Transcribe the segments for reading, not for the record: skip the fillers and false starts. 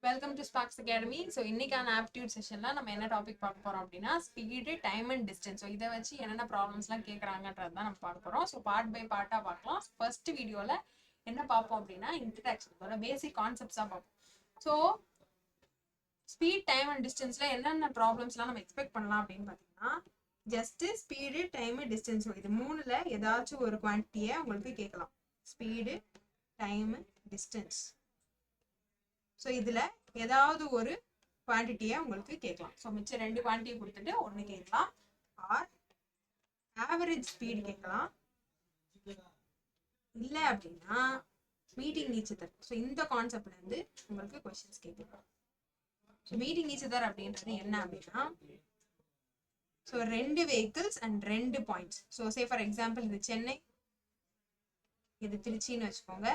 Welcome to Sparks academy. So இன்னைக்கான aptitude செஷன்ல நம்ம என்ன டாபிக் பார்க்க போறோம் அப்படின்னா speed, time and distance. So இதை வச்சு என்னென்ன ப்ராப்ளம்ஸ்லாம் கேட்குறாங்கன்றது தான் நம்ம பார்க்க போறோம். ஸோ பார்ட் பை பார்ட்டா பார்க்கலாம். ஃபர்ஸ்ட் வீடியோல என்ன பார்ப்போம் அப்படின்னா இன்ட்ரடக்ஷன், பேசிக் கான்செப்ட்ஸாக பார்ப்போம். ஸோ ஸ்பீட், டைம் அண்ட் டிஸ்டன்ஸ்ல என்னென்ன ப்ராப்ளம்ஸ்லாம் நம்ம எக்ஸ்பெக்ட் பண்ணலாம் அப்படின்னு பார்த்தீங்கன்னா ஜஸ்ட் ஸ்பீடு, டைம், டிஸ்டன்ஸ் இது மூணுல ஏதாச்சும் ஒரு குவான்டிட்டியை உங்களுக்கு கேட்கலாம். Speed, time, distance. ஸோ இதில் ஏதாவது ஒரு குவான்டிட்டியை உங்களுக்கு கேட்கலாம். ஸோ மிச்சம் ரெண்டு குவான்டிட்டியை கொடுத்துட்டு ஒன்று கேட்கலாம். ஆர் ஆவரேஜ் ஸ்பீடு கேட்கலாம். இல்லை அப்படின்னா மீட்டிங் ஈச் அதர். ஸோ இந்த கான்செப்ட்லேருந்து உங்களுக்கு கொஸ்டின்ஸ் கேட்கலாம். ஸோ மீட்டிங் ஈச் அதர் அப்படின்றது என்ன அப்படின்னா ஸோ ரெண்டு வெஹிக்கிள்ஸ் அண்ட் ரெண்டு points. So say for example இது சென்னை, இது திருச்சின்னு வச்சுக்கோங்க.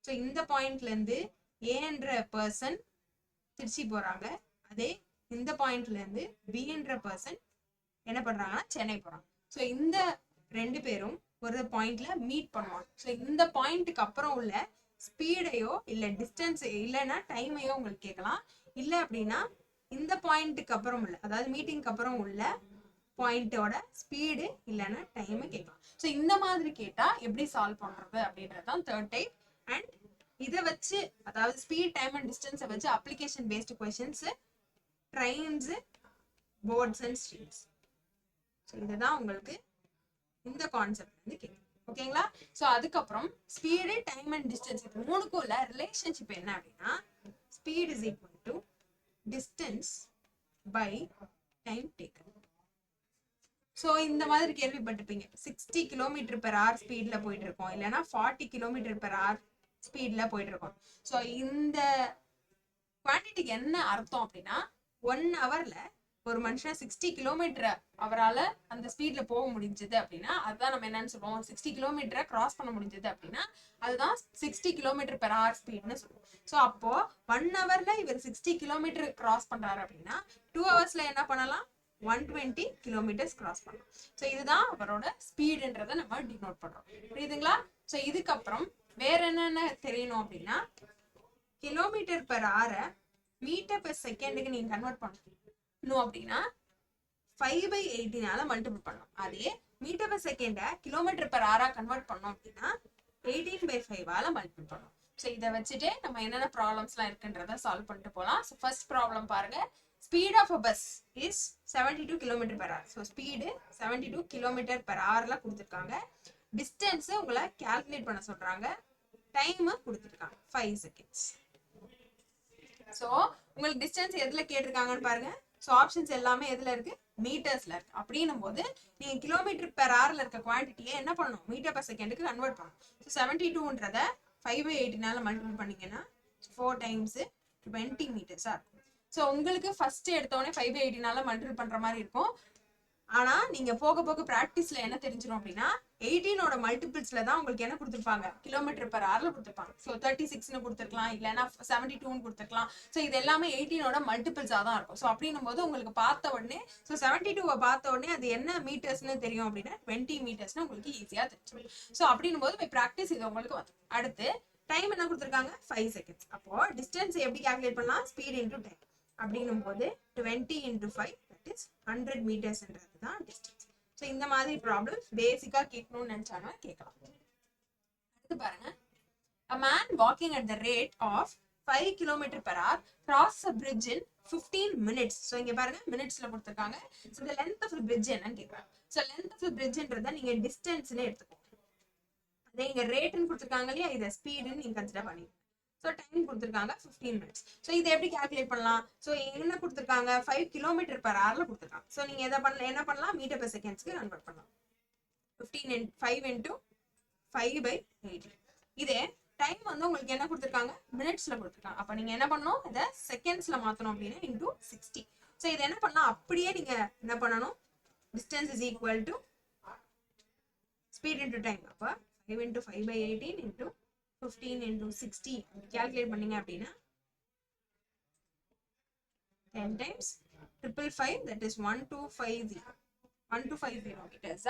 ஸோ இந்த பாயிண்ட்லேருந்து ஏன்ற பர்சன் திருச்சி போறாங்க. அதே இந்த பாயிண்ட்ல இருந்து பின்ற பர்சன் என்ன பண்றாங்கன்னா சென்னை போறாங்க. ஸோ இந்த ரெண்டு பேரும் ஒரு பாயிண்ட்ல மீட் பண்ணுவாங்க. ஸோ இந்த பாயிண்ட்டுக்கு அப்புறம் உள்ள ஸ்பீடையோ இல்லை டிஸ்டன்ஸ் இல்லைன்னா டைமையோ உங்களுக்கு கேட்கலாம். இல்லை அப்படின்னா இந்த பாயிண்ட்டுக்கு அப்புறம் உள்ள, அதாவது மீட்டிங்க்கு அப்புறம் உள்ள பாயிண்டோட ஸ்பீடு இல்லைன்னா டைமை கேட்கலாம். ஸோ இந்த மாதிரி கேட்டா எப்படி சால்வ் பண்றது அப்படின்றது தான் தேர்ட் டைப். அண்ட் இதை வச்சு, அதாவது ஸ்பீட், டைம் அண்ட் டிஸ்டன்ஸை வச்சு application based questions, trains, boats and streets. So இதுதான் உங்களுக்கு இந்த கான்செப்ட் வந்து கேட்கும். ஓகேங்களா? ஸோ அதுக்கப்புறம் ஸ்பீடு, டைம் அண்ட் டிஸ்டன்ஸ் இது மூணுக்கும் உள்ள ரிலேஷன்ஷிப் என்ன அப்படின்னா speed is equal to distance by time taken. So இந்த மாதிரி கேள்விப்பட்டிருப்பீங்க. 60 km/h ஸ்பீட்ல போயிட்டு இருக்கோம், இல்லைன்னா 40 km/h ஸ்பீட்ல போயிட்டு இருக்கோம். ஸோ இந்த குவான்டிட்டிக்கு என்ன அர்த்தம் அப்படின்னா 1 hourல ஒரு மனுஷன் 60 km அவரால் அந்த ஸ்பீட்ல போக முடிஞ்சது அப்படின்னா அதுதான் நம்ம என்னன்னு சொல்லுவோம், 60 km கிராஸ் பண்ண முடிஞ்சது அப்படின்னா அதுதான் 60 km/h ஸ்பீட்னு சொல்லுவோம். ஸோ அப்போ 1 hourல இவர் 60 km கிராஸ் பண்றாரு அப்படின்னா 2 hours என்ன பண்ணலாம், 120 km கிராஸ் பண்ணலாம். ஸோ இதுதான் அவரோட ஸ்பீடுன்றதை நம்ம டினோட் பண்றோம். புரியுதுங்களா? ஸோ இதுக்கப்புறம் வேற என்னென்ன தெரியணும் அப்படின்னா km/h மீட்டர்/செகண்டுக்கு நீங்க கன்வெர்ட் பண்ணணும் அப்படின்னா 5/18 மல்டிபிள் பண்ணணும். அதே மீட்டர்/செகண்ட km/h கன்வெர்ட் பண்ணோம் அப்படின்னா 18/5 மல்டிபிள் பண்ணணும். ஸோ இதை வச்சுட்டு நம்ம என்னென்ன ப்ராப்ளம்ஸ்லாம் இருக்குன்றத சால்வ் பண்ணிட்டு போகலாம். ஸோ ஃபர்ஸ்ட் ப்ராப்ளம் பாருங்க. Speed of a bus is 72 km/h. So speed 72 km/h கொடுத்துருக்காங்க. டிஸ்டன்ஸ் உங்களை கால்குலேட் பண்ண சொல்றாங்க. டைம் கொடுத்துருக்காங்க 5 seconds. ஸோ உங்களுக்கு டிஸ்டன்ஸ் எதுல கேட்டிருக்காங்கன்னு பாருங்க. ஸோ ஆப்ஷன்ஸ் எல்லாமே எதுல இருக்கு, மீட்டர்ஸ்ல இருக்கு. அப்படின்னும் போது நீங்க km/h இருக்க குவான்டிட்டியை என்ன பண்ணணும், மீட்டர்/செகண்டுக்கு கன்வெர்ட் பண்ணணும். ஸோ 72ன்றத 5/18 மல்டிபிள் பண்ணீங்கன்னா 4 times 20 meters இருக்கும். ஸோ உங்களுக்கு ஃபர்ஸ்ட் எடுத்தோடனே 5/18 மல்டிபிள் பண்ற மாதிரி இருக்கும். ஆனா நீங்க போக போக பிராக்டிஸ்ல என்ன தெரிஞ்சிடும் அப்படின்னா 18ஓட மல்டிபிள்ஸ்ல தான் உங்களுக்கு என்ன கொடுத்துருப்பாங்க, km/h கொடுத்துருப்பாங்க. ஸோ 36ன்னு கொடுத்துருக்கலாம், இல்லைன்னா 72ன்னு கொடுத்துருக்கலாம். ஸோ இது எல்லாமே 18ஓட மல்டிபிள்ஸா தான் இருக்கும். ஸோ அப்படின்னும் போது உங்களுக்கு பார்த்த உடனே, ஸோ 72 பார்த்த உடனே அது என்ன மீட்டர்ஸ்னு தெரியும் அப்படின்னா 20 மீட்டர்ஸ்னு உங்களுக்கு ஈஸியா தெரிஞ்சிடும். ஸோ அப்படின்னும் போது ப்ராக்டிஸ் இது உங்களுக்கு வந்து அடுத்து டைம் என்ன கொடுத்துருக்காங்க, 5 seconds. அப்போ டிஸ்டன்ஸ் எப்படி கால்குலேட் பண்ணலாம், ஸ்பீட் இன்டூ டைம். அப்படின்னும் போது 20 × 5 that is 100 meters தான் டிஸ்டன்ஸ். ஸோ இந்த மாதிரி ப்ராப்ளம்ஸ் பேசிக்கா கேட்கணும்னு நினைச்சாங்க கேட்கலாம். அடுத்து பாருங்க. A man walking at the rate of 5 km/h crosses a bridge in 15 minutes. So இங்க பாருங்க மினிட்ஸ்ல கொடுத்துருக்காங்க. So the length of the bridge என்னன்னு கேட்குறாங்க. ஸோ length of the bridgeன்றத நீங்க டிஸ்டன்ஸ்னு எடுத்துக்கோங்க. அதே இங்க ரேட்னு கொடுத்துருக்காங்க இல்லையா, இதை ஸ்பீடுன்னு நீங்க கன்சிடர் பண்ணிக்கோங்க. ஸோ டைம் கொடுத்துருக்காங்க 15 minutes. ஸோ இதை எப்படி கால்குலேட் பண்ணலாம், ஸோ என்ன கொடுத்துருக்காங்க 5 km/h கொடுத்துருக்காங்க. ஸோ நீங்க எதை பண்ணலாம், என்ன பண்ணலாம், மீட்டர்/செகண்ட்ஸ்க்கு கன்வெர்ட் பண்ணலாம். 5 × 5/18. இதே டைம் வந்து உங்களுக்கு என்ன கொடுத்துருக்காங்க, மினிட்ஸ்ல கொடுத்துருக்காங்க. அப்ப நீங்க என்ன பண்ணணும், இதை செகண்ட்ஸ்ல மாத்தணும் அப்படின்னா into 60. ஸோ இதை என்ன பண்ணலாம், அப்படியே நீங்க என்ன பண்ணணும், distance is equal to speed into time. அப்ப 5 × 5/18 into 15 into 60 calculate பண்ணீங்க அப்படின்னா 10 times 555 that is 1250 meters.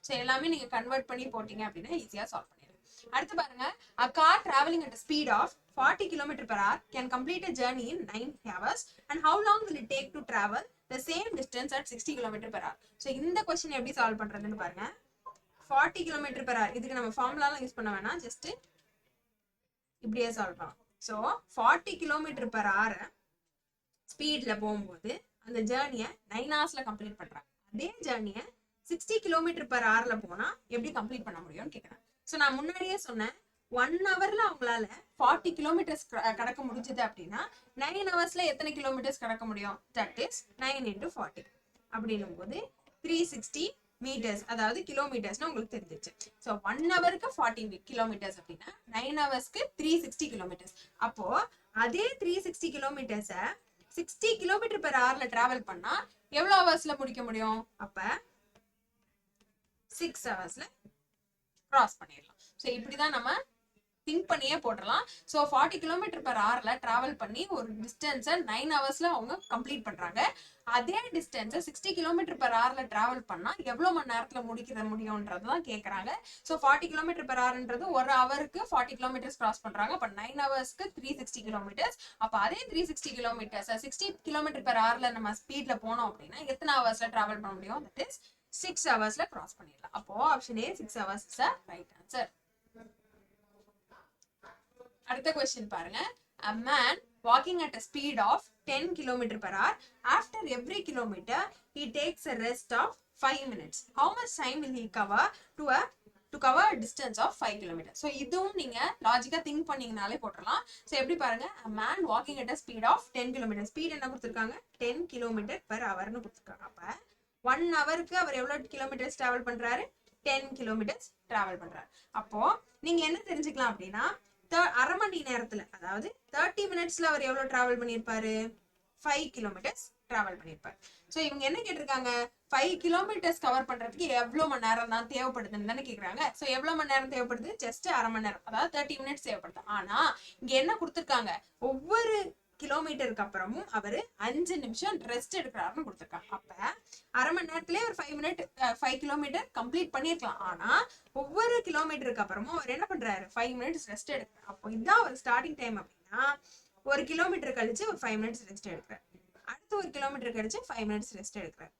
So எல்லாமே நீங்க கன்வெர்ட் பண்ணி போட்டீங்க அப்படின்னா ஈஸியா சால்வ் பண்ணிடலாம். அடுத்து பாருங்க, a car traveling at a speed of 40 km per hour can complete a journey in 9 hours, and how long will it take to travel the same distance at 60 km per hour? So இந்த question எப்படி solve பண்றதுன்னு பாருங்க. 40 km per hour இதுக்கு நம்ம ஃபார்முலாலாம் use பண்ண வேணாம், just இப்படியே solve பண்ணலாம். ஸோ 40 km per hour ஸ்பீட்ல போகும்போது அந்த ஜேர்னியை 9 ஹவர்ஸ்ல கம்ப்ளீட் பண்றாங்க. அதே ஜேர்னியை 60 km per hourல போனா எப்படி கம்ப்ளீட் பண்ண முடியும்னு கேட்குறேன். ஸோ நான் முன்னாடியே சொன்னேன், 1 ஹவர்ல அவங்களால 40 கிலோமீட்டர்ஸ் கடக்க முடிஞ்சது அப்படின்னா 9 ஹவர்ஸ்ல எத்தனை கிலோமீட்டர்ஸ் கடக்க முடியும்? தட் இஸ் 9 into 40 அப்படின்னும் போது 360 மீட்டர்ஸ், அதாவது கிலோமீட்டர்ஸ்னு உங்களுக்கு தெரிஞ்சிச்சு. ஸோ 1 ஹவருக்கு 40 கிலோமீட்டர்ஸ் அப்படின்னா 9 ஹவர்ஸ்க்கு 360 கிலோமீட்டர்ஸ். அப்போ அதே 360 கிலோமீட்டர்ஸை 60 கிலோமீட்டர் பெர் ஹவர்ல டிராவல் பண்ணா எவ்வளவு ஹவர்ஸ்ல முடிக்க முடியும்? அப்ப 6 ஹவர்ஸ்ல கிராஸ் பண்ணிடலாம். ஸோ இப்படிதான் நம்ம திங்க் பண்ணியே போட்டுடலாம். ஸோ 40 கிலோமீட்டர் பெர் ஹவர்ல டிராவல் பண்ணி ஒரு டிஸ்டன்ஸை 9 ஹவர்ஸ்ல அவங்க கம்ப்ளீட் பண்றாங்க. அதே டிஸ்டன்ஸை 60 கிலோமீட்டர் பெர் ஹவர்ல டிராவல் பண்ணா எவ்வளவு மணி நேரத்துல முடிக்கிற முடியும்ன்றதுதான் கேட்கறாங்க. ஸோ 40 கிலோமீட்டர் பெர் ஹவர்ன்றது ஒரு ஹவருக்கு 40 கிலோமீட்டர்ஸ் கிராஸ் பண்றாங்க. அப்ப 9 ஹவர்ஸ்க்கு 360 கிலோமீட்டர்ஸ். அப்ப அதே 360 கிலோமீட்டர்ஸ் 60 கிலோமீட்டர் பெர் ஹவர்ல நம்ம ஸ்பீட்ல போனோம் அப்படின்னா எத்தனை ஹவர்ஸ்ல டிராவல் பண்ண முடியும்? தட் இஸ் 6 ஹவர்ஸ்ல கிராஸ் பண்ணிடலாம். அப்போ option A 6 hours is the right answer. அடுத்த क्वेश्चन பாருங்க. A man walking at a speed of 10 km per hour. After every kilometer, he takes a rest of 5 minutes. How much time will he cover to cover a distance of 5 km? So இதுவும் நீங்க லாஜிக்கா think பண்ணீங்கனாலே போட்டுறலாம். So எப்படி பாருங்க, a man walking at a speed of 10 km. Speed என்ன கொடுத்திருக்காங்க? 10 km per hour னு கொடுத்திருக்காங்க. அப்ப 1 ஹவருக்கு அவர் எவ்வளவு கிலோமீட்டர்ஸ் டிராவல் பண்றாரு? 10 கிலோமீட்டர்ஸ் டிராவல் பண்றாரு. அப்போ நீங்க என்ன தெரிஞ்சுக்கலாம் அப்படின்னா, அரை மணி நேரத்துல, அதாவது 30 மினிட்ஸ்ல அவர் எவ்வளவு டிராவல் பண்ணிருப்பாரு? 5 கிலோமீட்டர்ஸ் டிராவல் பண்ணிருப்பாரு. சோ இவங்க என்ன கேட்டிருக்காங்க? 5 கிலோமீட்டர்ஸ் கவர் பண்றதுக்கு எவ்வளவு மணி நேரம் தான் தேவைப்படுதுன்னு தானே கேக்குறாங்க. சோ எவ்வளவு மணி நேரம் தேவைப்படுது? ஜஸ்ட் அரை மணி நேரம், அதாவது 30 மினிட்ஸ் தேவைப்படுது. ஆனா இங்க என்ன கொடுத்திருக்காங்க? ஒவ்வொரு கிலோமீட்டருக்கு அப்புறமும் அவரு 5 நிமிஷம் ரெஸ்ட் எடுக்கிறாருன்னு கொடுத்திருக்காங்க. அப்ப அரை மணி நேரத்திலே ஒரு 5 கிலோமீட்டர் கம்ப்ளீட் பண்ணிருக்கலாம். ஆனா ஒவ்வொரு கிலோமீட்டருக்கு அப்புறமும் அவர் என்ன பண்றாரு? 5 மினிட்ஸ் ரெஸ்ட் எடுக்கிறார். அப்போ இதுதான் ஒரு ஸ்டார்டிங் டைம் அப்படின்னா, ஒரு கிலோமீட்டர் கழிச்சு ஒரு 5 மினிட்ஸ் ரெஸ்ட் எடுக்கிறார். அடுத்து ஒரு கிலோமீட்டர் கழிச்சு 5 மினிட்ஸ் ரெஸ்ட் எடுக்கிறார்.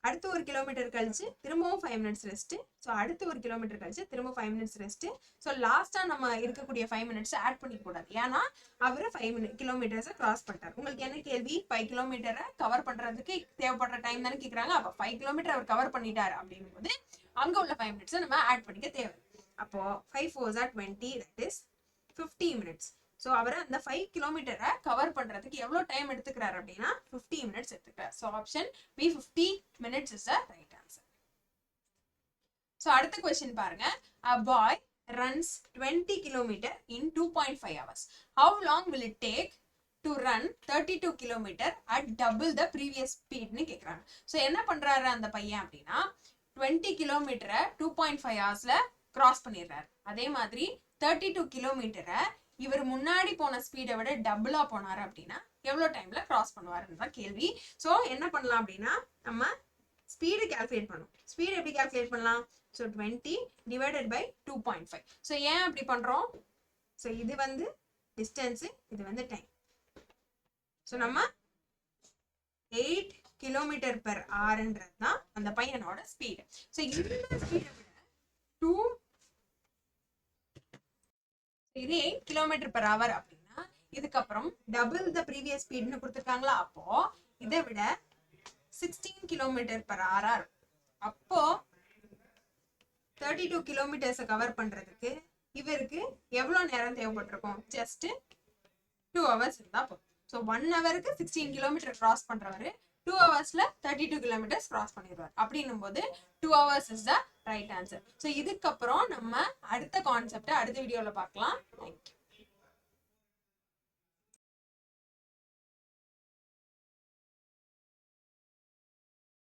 அடுத்து ஒரு கிலோமீட்டர் கழிச்சு திரும்பவும் 5 மினிட்ஸ் ரெஸ்ட். ஸோ அடுத்து ஒரு கிலோமீட்டர் கழிச்சு திரும்ப 5 மினிட்ஸ் ரெஸ்ட். ஸோ லாஸ்டா நம்ம இருக்கக்கூடிய 5 மினிட்ஸ் ஆட் பண்ணிக்க கூடாது. ஏன்னா அவரு 5 கிலோமீட்டர்ஸை கிராஸ் பண்ணிட்டார். உங்களுக்கு என்ன கேள்வி? 5 கிலோமீட்டரை கவர் பண்றதுக்கு தேவைப்படுற டைம் தானே கேட்கறாங்க. அப்ப 5 கிலோமீட்டர் அவர் கவர் பண்ணிட்டாரு அப்படிங்கும் போது அங்க உள்ள 5 மினிட்ஸ் நம்ம ஆட் பண்ணிக்க தேவை. அப்போ 5 4s are 20, that is 50 minutes. So அவர் அந்த 5 கிலோமீட்டரை கவர் பண்றதுக்கு எவ்வளவு டைம் எடுத்துக்கிறாரு அப்படின்னா 50 மினிட்ஸ் எடுத்துக்கிறார். So option B 50 minutes is the right answer. So அடுத்த क्वेश्चन பாருங்க. A boy runs 20 km in 2.5 hours. How long will it take to run 32 km at double the previous speed னு கேக்குறாங்க. So என்ன பண்றாரு அந்த பையன் அப்படின்னா 20 கிலோமீட்டரை 2.5 ஹவர்ஸ்ல கிராஸ் பண்ணிடுறாரு. அதே மாதிரி 32 கிலோமீட்டரை இவர் முன்னாடி போன ஸ்பீடை விட டபுளா போனாரு அப்படின்னா எவ்வளவு டைம்ல கிராஸ் பண்ணுவாருன்னு தான் கேள்வி. ஸோ என்ன பண்ணலாம் அப்படின்னா, நம்ம ஸ்பீடு கால்குலேட் பண்ணும். ஸ்பீடு எப்படி கால்குலேட் பண்ணலாம்? So 20 divided by 2.5. ஸோ ஏன் அப்படி பண்றோம்? ஸோ இது வந்து டிஸ்டன்ஸ், இது வந்து டைம். ஸோ நம்ம 8 கிலோமீட்டர் பெர் ஹவர்ன்றது தான் அந்த பையனோட ஸ்பீடு. ஸோ இந்த ஸ்பீடை விட இது 8 கிலோமீட்டர் பெர் ஹவர் அப்படின்னா இதுக்கப்புறம் டபுள் த ப்ரீவியஸ் ஸ்பீட்னு கொடுத்துருக்காங்களா. அப்போ இதை விட 16 கிலோமீட்டர் பெர் ஹவரா இருக்கும். அப்போ 32 கிலோமீட்டர்ஸை கவர் பண்றதுக்கு இவருக்கு எவ்வளவு நேரம் தேவைப்பட்டிருக்கும்? ஜஸ்ட் 2 ஹவர்ஸ் இருந்தா போதும். ஸோ 1 ஹவருக்கு 16 கிலோமீட்டர் கிராஸ் பண்றவரு 2 ஹவர்ஸ்ல 32 கிலோமீட்டர்ஸ் கிராஸ் பண்ணிடுவார். அப்படின்னும் போது 2 hours is the right answer. So இதுக்கப்புறம் நம்ம அடுத்த கான்செப்டை அடுத்த வீடியோல பார்க்கலாம். தேங்க்யூ.